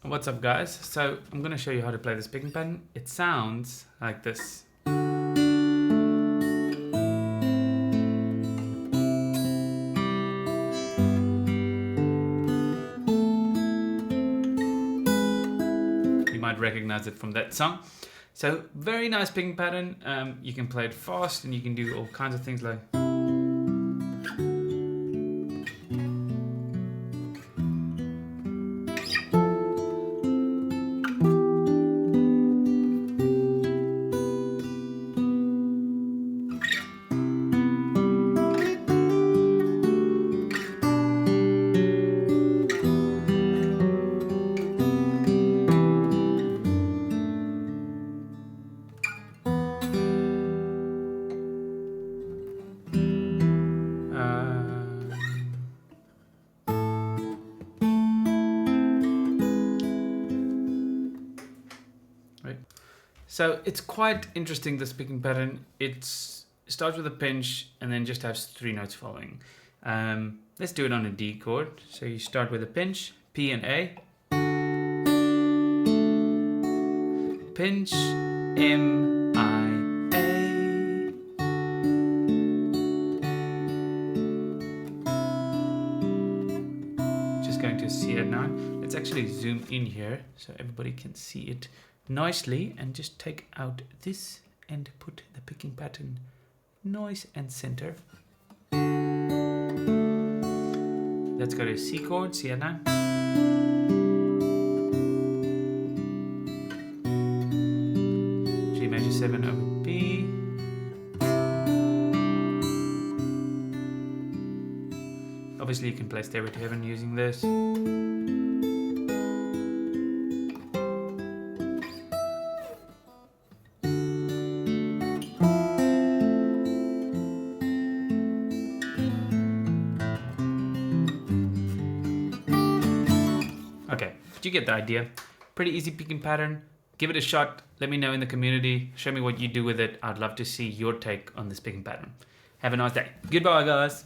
What's up guys? So I'm going to show you how to play this picking pattern. It sounds like this. You might recognize it from that song. So very nice picking pattern. You can play it fast and you can do all kinds of things like right. So it's quite interesting, this picking pattern. It starts with a pinch and then just has 3 notes following. Let's do it on a D chord. So you start with a pinch, P and A, pinch, M, I, A, just going to C it now. Let's actually zoom in here so everybody can see it nicely and just take out this and put the picking pattern noise and center. Let's go to C chord, C it now. G major 7 over B. Obviously you can play Stairway to Heaven using this. Okay, you get the idea. Pretty easy picking pattern. Give it a shot. Let me know in the community. Show me what you do with it. I'd love to see your take on this picking pattern. Have a nice day. Goodbye, guys.